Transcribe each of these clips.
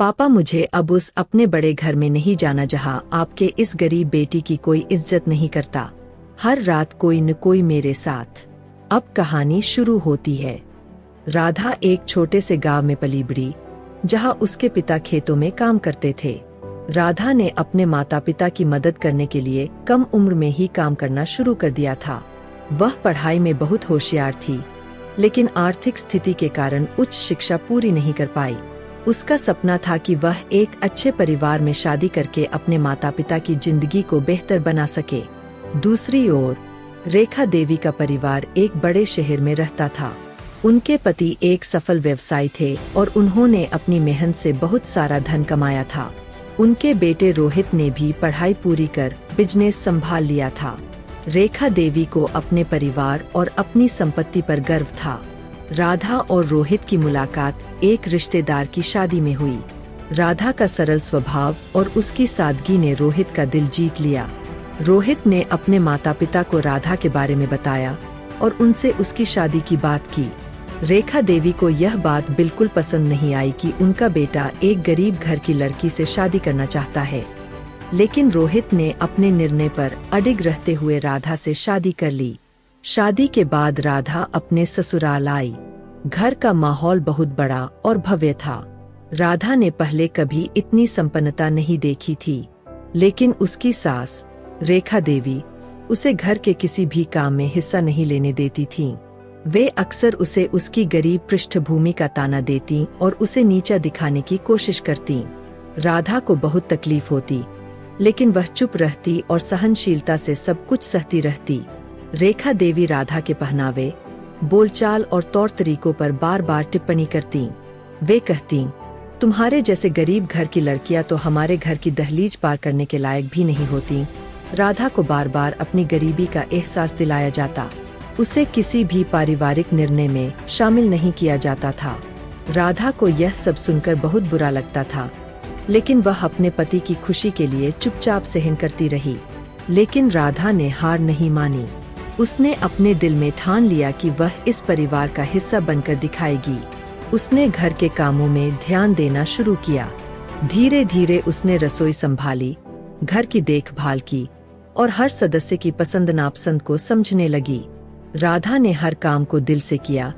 पापा, मुझे अब उस अपने बड़े घर में नहीं जाना जहाँ आपके इस गरीब बेटी की कोई इज्जत नहीं करता। हर रात कोई न कोई मेरे साथ। अब कहानी शुरू होती है। राधा एक छोटे से गांव में पली बड़ी, जहाँ उसके पिता खेतों में काम करते थे। राधा ने अपने माता पिता की मदद करने के लिए कम उम्र में ही काम करना शुरू कर दिया था। वह पढ़ाई में बहुत होशियार थी, लेकिन आर्थिक स्थिति के कारण उच्च शिक्षा पूरी नहीं कर पाई। उसका सपना था कि वह एक अच्छे परिवार में शादी करके अपने माता पिता की जिंदगी को बेहतर बना सके। दूसरी ओर रेखा देवी का परिवार एक बड़े शहर में रहता था। उनके पति एक सफल व्यवसायी थे और उन्होंने अपनी मेहनत से बहुत सारा धन कमाया था। उनके बेटे रोहित ने भी पढ़ाई पूरी कर बिजनेस संभाल लिया था। रेखा देवी को अपने परिवार और अपनी संपत्ति पर गर्व था। राधा और रोहित की मुलाकात एक रिश्तेदार की शादी में हुई। राधा का सरल स्वभाव और उसकी सादगी ने रोहित का दिल जीत लिया। रोहित ने अपने माता पिता को राधा के बारे में बताया और उनसे उसकी शादी की बात की। रेखा देवी को यह बात बिल्कुल पसंद नहीं आई कि उनका बेटा एक गरीब घर की लड़की से शादी करना चाहता है, लेकिन रोहित ने अपने निर्णय पर अडिग रहते हुए राधा से शादी कर ली। शादी के बाद राधा अपने ससुराल आई। घर का माहौल बहुत बड़ा और भव्य था। राधा ने पहले कभी इतनी संपन्नता नहीं देखी थी, लेकिन उसकी सास रेखा देवी उसे घर के किसी भी काम में हिस्सा नहीं लेने देती थीं। वे अक्सर उसे उसकी गरीब पृष्ठभूमि का ताना देती और उसे नीचा दिखाने की कोशिश करती। राधा को बहुत तकलीफ होती, लेकिन वह चुप रहती और सहनशीलता से सब कुछ सहती रहती। रेखा देवी राधा के पहनावे, बोलचाल और तौर तरीकों पर बार बार टिप्पणी करती। वे कहती, तुम्हारे जैसे गरीब घर की लड़कियां तो हमारे घर की दहलीज पार करने के लायक भी नहीं होती। राधा को बार बार अपनी गरीबी का एहसास दिलाया जाता। उसे किसी भी पारिवारिक निर्णय में शामिल नहीं किया जाता था। राधा को यह सब सुनकर बहुत बुरा लगता था, लेकिन वह अपने पति की खुशी के लिए चुपचाप सहन करती रही। लेकिन राधा ने हार नहीं मानी। उसने अपने दिल में ठान लिया कि वह इस परिवार का हिस्सा बनकर दिखाएगी। उसने घर के कामों में ध्यान देना शुरू किया। धीरे धीरे उसने रसोई संभाली, घर की देखभाल की और हर सदस्य की पसंद नापसंद को समझने लगी। राधा ने हर काम को दिल से किया,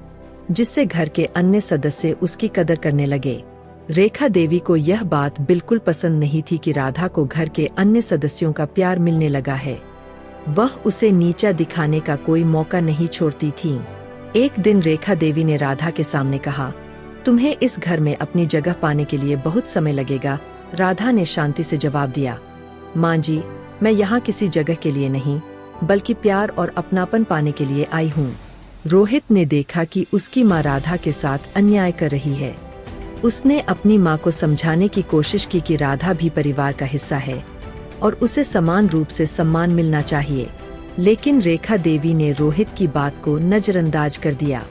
जिससे घर के अन्य सदस्य उसकी कदर करने लगे। रेखा देवी को यह बात बिल्कुल पसंद नहीं थी कि राधा को घर के अन्य सदस्यों का प्यार मिलने लगा है। वह उसे नीचा दिखाने का कोई मौका नहीं छोड़ती थी। एक दिन रेखा देवी ने राधा के सामने कहा, तुम्हें इस घर में अपनी जगह पाने के लिए बहुत समय लगेगा। राधा ने शांति से जवाब दिया, माँ जी, मैं यहाँ किसी जगह के लिए नहीं, बल्कि प्यार और अपनापन पाने के लिए आई हूँ। रोहित ने देखा कि उसकी माँ राधा के साथ अन्याय कर रही है। उसने अपनी माँ को समझाने की कोशिश की कि राधा भी परिवार का हिस्सा है और उसे समान रूप से सम्मान मिलना चाहिए, लेकिन रेखा देवी ने रोहित की बात को नजरअंदाज कर दिया।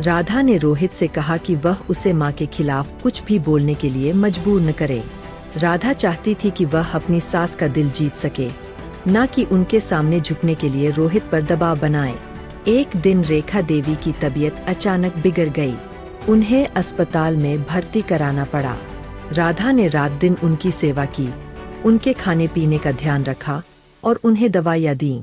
राधा ने रोहित से कहा कि वह उसे माँ के खिलाफ कुछ भी बोलने के लिए मजबूर न करे। राधा चाहती थी कि वह अपनी सास का दिल जीत सके, न कि उनके सामने झुकने के लिए रोहित पर दबाव बनाए। एक दिन रेखा देवी की तबीयत अचानक बिगड़ गई। उन्हें अस्पताल में भर्ती कराना पड़ा। राधा ने रात दिन उनकी सेवा की, उनके खाने पीने का ध्यान रखा और उन्हें दवाइयाँ दी।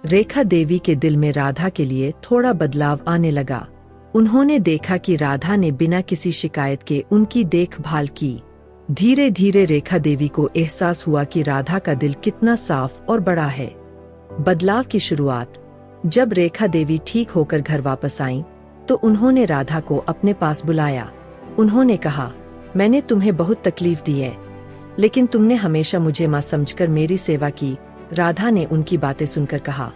रेखा देवी के दिल में राधा के लिए थोड़ा बदलाव आने लगा। उन्होंने देखा कि राधा ने बिना किसी शिकायत के उनकी देखभाल की। धीरे धीरे रेखा देवी को एहसास हुआ कि राधा का दिल कितना साफ और बड़ा है। बदलाव की शुरुआत जब रेखा देवी ठीक होकर घर वापस आईं, तो उन्होंने राधा को अपने पास बुलाया। उन्होंने कहा, मैंने तुम्हें बहुत तकलीफ दी है, लेकिन तुमने हमेशा मुझे माँ समझकर मेरी सेवा की। राधा ने उनकी बातें सुनकर कहा,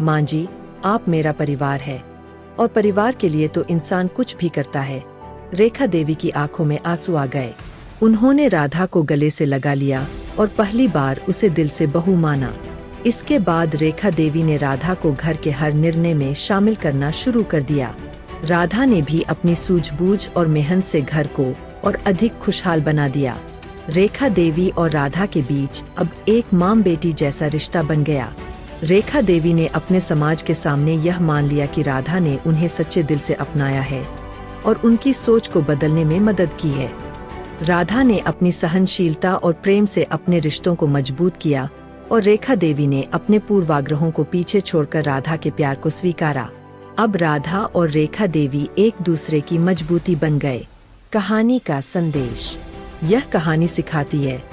माँ जी, आप मेरा परिवार है और परिवार के लिए तो इंसान कुछ भी करता है। रेखा देवी की आंखों में आंसू आ गए। उन्होंने राधा को गले से लगा लिया और पहली बार उसे दिल से बहू माना। इसके बाद रेखा देवी ने राधा को घर के हर निर्णय में शामिल करना शुरू कर दिया। राधा ने भी अपनी सूझबूझ और मेहनत से घर को और अधिक खुशहाल बना दिया। रेखा देवी और राधा के बीच अब एक माँ बेटी जैसा रिश्ता बन गया। रेखा देवी ने अपने समाज के सामने यह मान लिया कि राधा ने उन्हें सच्चे दिल से अपनाया है और उनकी सोच को बदलने में मदद की है। राधा ने अपनी सहनशीलता और प्रेम से अपने रिश्तों को मजबूत किया और रेखा देवी ने अपने पूर्वाग्रहों को पीछे छोड़कर राधा के प्यार को स्वीकारा। अब राधा और रेखा देवी एक दूसरे की मजबूती बन गए। कहानी का संदेश। यह कहानी सिखाती है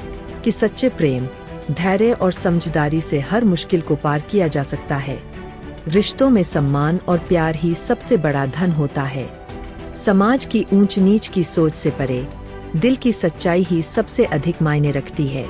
कि सच्चे प्रेम, धैर्य और समझदारी से हर मुश्किल को पार किया जा सकता है। रिश्तों में सम्मान और प्यार ही सबसे बड़ा धन होता है। समाज की ऊंच नीच की सोच से परे दिल की सच्चाई ही सबसे अधिक मायने रखती है।